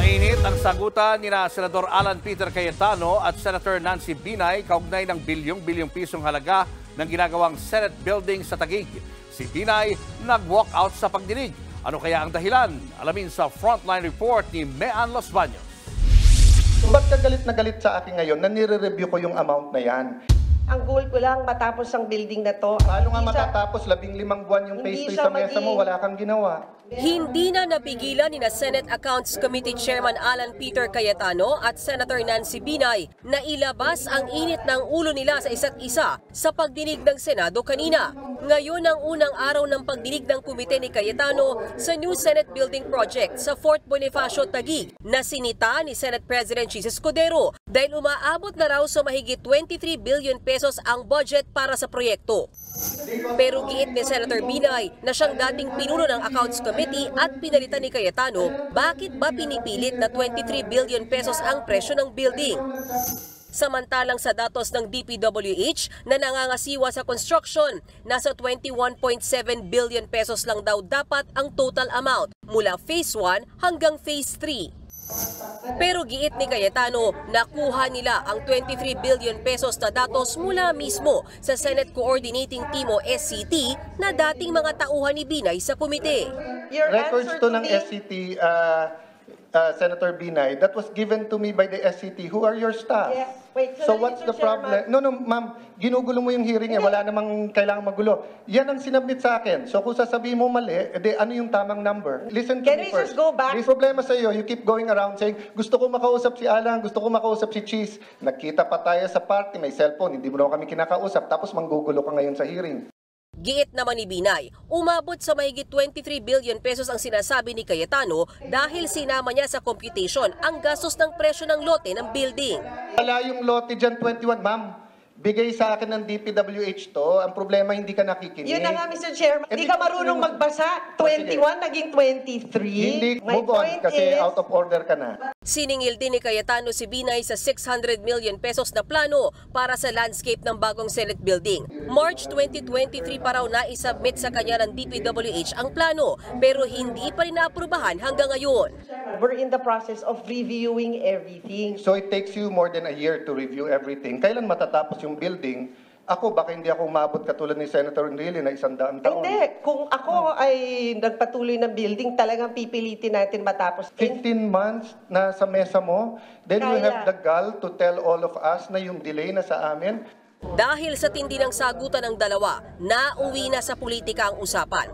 Mainit ang sagutan ni Senador Alan Peter Cayetano at Senator Nancy Binay kaugnay ng bilyong-bilyong pisong halaga ng ginagawang Senate building sa Taguig. Si Binay nag-walk out sa pagdinig. Ano kaya ang dahilan? Alamin sa Frontline Report ni Mean Los Baños. Ba't ka galit na galit sa akin ngayon na nire-review ko yung amount na yan? Ang goal ko lang matapos ang building na to. Paano nga matatapos? 15 buwan yung phase 3 sa mesa mo, wala kang ginawa. Hindi na napigilan ni Senate Accounts Committee Chairman Alan Peter Cayetano at Senator Nancy Binay na ilabas ang init ng ulo nila sa isa't isa sa pagdinig ng Senado kanina. Ngayon ang unang araw ng pagdinig ng komite ni Cayetano sa new Senate Building Project sa Fort Bonifacio, Taguig na sinita ni Senate President Jesus Cordero dahil umaabot na raw sa mahigit 23 billion pesos ang budget para sa proyekto. Pero giit ni Senator Binay na siyang dating pinuno ng Accounts Committee at pinalitan ni Cayetano, bakit ba pinipilit na 23 billion pesos ang presyo ng building? Samantalang sa datos ng DPWH na nangangasiwa sa construction, nasa 21.7 billion pesos lang daw dapat ang total amount mula Phase 1 hanggang Phase 3. Pero giit ni Cayetano, nakuha nila ang 23 billion pesos na datos mula mismo sa Senate Coordinating Team o SCT na dating mga tauhan ni Binay sa komite. Records to ng SCT, Senator Binay, that was given to me by the SCT. Who are your staff? Yes. Wait, so what's the problem? No, ma'am, ginugulo mo yung hearing eh. Wala namang kailangang magulo. Yan ang sinabit sa akin. So kung sasabihin mo mali, edi ano yung tamang number? Listen to me first. Can we just go back? May problema sa iyo, you keep going around saying, gusto ko makausap si Alan, gusto ko makausap si Cheese. Nagkita pa tayo sa party, may cellphone, hindi mo naman kami kinakausap, tapos manggugulo ka ngayon sa hearing. Giit naman ni Binay, umabot sa mahigit 23 billion pesos ang sinasabi ni Cayetano dahil sinama niya sa computation ang gastos ng presyo ng lote ng building. Wala yung lote dyan, 21, ma'am. Bigay sa akin ng DPWH to. Ang problema, hindi ka nakikinig. Yun na nga, Mr. Chairman. Hindi ka marunong magbasa. 21 naging 23. Hindi, move on kasi out of order ka na. Siningil din ni Cayetano si Binay sa 600 million pesos na plano para sa landscape ng bagong Senate building. March 2023 pa raw na-isubmit sa kanya ng DPWH ang plano pero hindi pa rin naaprubahan hanggang ngayon. We're in the process of reviewing everything. So it takes you more than a year to review everything. Kailan matatapos yung building? Ako, baka hindi ako umabot katulad ni Senator Enrile na 100 taon. Hindi. Kung ako ay nagpatuloy ng building, talagang pipilitin natin matapos. 15 months na sa mesa mo, then you have the gall to tell all of us na yung delay na sa amin. Dahil sa tindi ng sagutan ng dalawa, nauwi na sa politika ang usapan.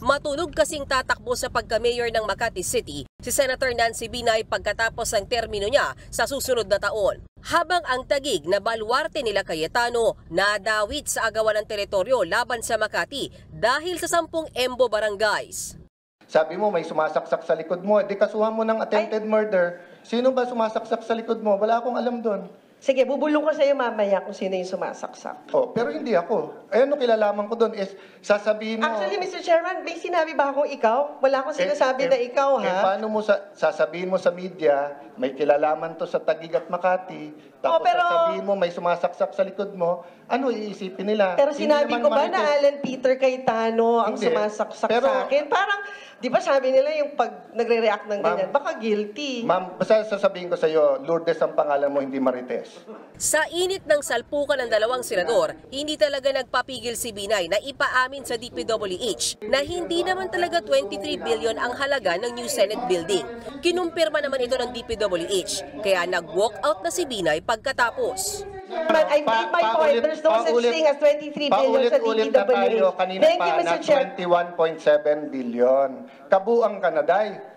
Matunog kasing tatakbo sa pagka-mayor ng Makati City si Senator Nancy Binay pagkatapos ng termino niya sa susunod na taon. Habang ang Taguig na baluarte nila Cayetano nadawit sa agawan ng teritoryo laban sa Makati dahil sa 10 Embo barangays. Sabi mo may sumasaksak sa likod mo, di kasuhan mo ng attempted murder. Sino ba sumasaksak sa likod mo? Wala akong alam doon. Sige, bubulong ko sa iyo mamaya kung sino yung sumasaksak. Oh, pero hindi ako. Ay, ano kilalaman ko doon is sasabihin mo... Actually, Mr. Chairman, may sinabi ba akong ikaw? Wala akong sinasabi na ikaw, ha? Paano mo sasabihin mo sa media, may kilalaman to sa Taguig at Makati, tapos sasabihin mo may sumasaksak sa likod mo, ano iisipin nila? Pero sinabi ko ba na Alan Peter Cayetano ang sumasaksak sa akin? Parang, di ba sabi nila yung pag nagre-react ng ganyan, baka guilty. Ma'am, basta sasabihin ko sa iyo, Lourdes ang pangalan mo, hindi Marites. Sa init ng salpukan ng dalawang senador, hindi talaga nagpapigil si Binay na ipaamin sa DPWH na hindi naman talaga 23 billion ang halaga ng new Senate building. Kinumpirma naman ito ng DPWH, kaya nag-walk out na si Binay pagkatapos. I made my point. There's no such thing as 23 billion sa Paulit-ulit na tayo DPWH. kanina Thank you, pa Mr. na Chair. 21.7 billion. Kabuang Kanaday.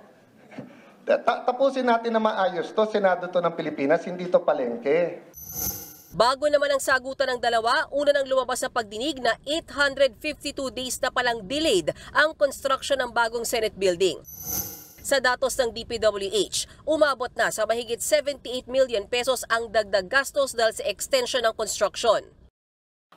Tapusin natin na maayos to. Senado to ng Pilipinas, hindi to palengke. Bago naman ang sagutan ng dalawa, una nang lumabas sa pagdinig na 852 days na palang delayed ang construction ng bagong Senate building. Sa datos ng DPWH, umabot na sa mahigit 78 million pesos ang dagdag gastos dahil sa extension ng construction.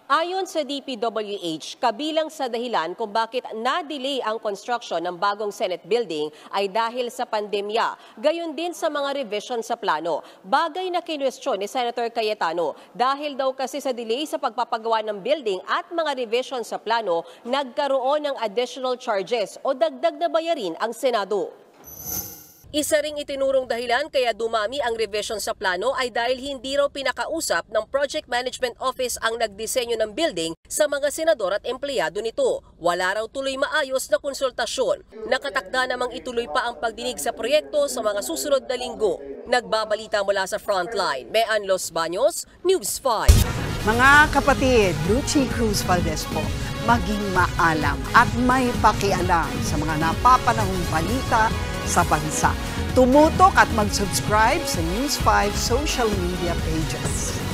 Ayon sa DPWH, kabilang sa dahilan kung bakit na-delay ang construction ng bagong Senate building ay dahil sa pandemya, gayon din sa mga revision sa plano. Bagay na kinwestiyon ni Senator Cayetano dahil daw kasi sa delay sa pagpapagawa ng building at mga revision sa plano, nagkaroon ng additional charges o dagdag na bayarin ang Senado. Isa ring itinurong dahilan kaya dumami ang revision sa plano ay dahil hindi raw pinakausap ng Project Management Office ang nagdisenyo ng building sa mga senador at empleyado nito. Wala raw tuloy maayos na konsultasyon. Nakatakda namang ituloy pa ang pagdinig sa proyekto sa mga susunod na linggo. Nagbabalita mula sa Frontline, Mean Los Baños, News 5. Mga kapatid, Lucy Cruz Valdez po, maging maalam at may pakialam sa mga napapanahong balita sa bansa. Tumutok at mag-subscribe sa News 5 social media pages.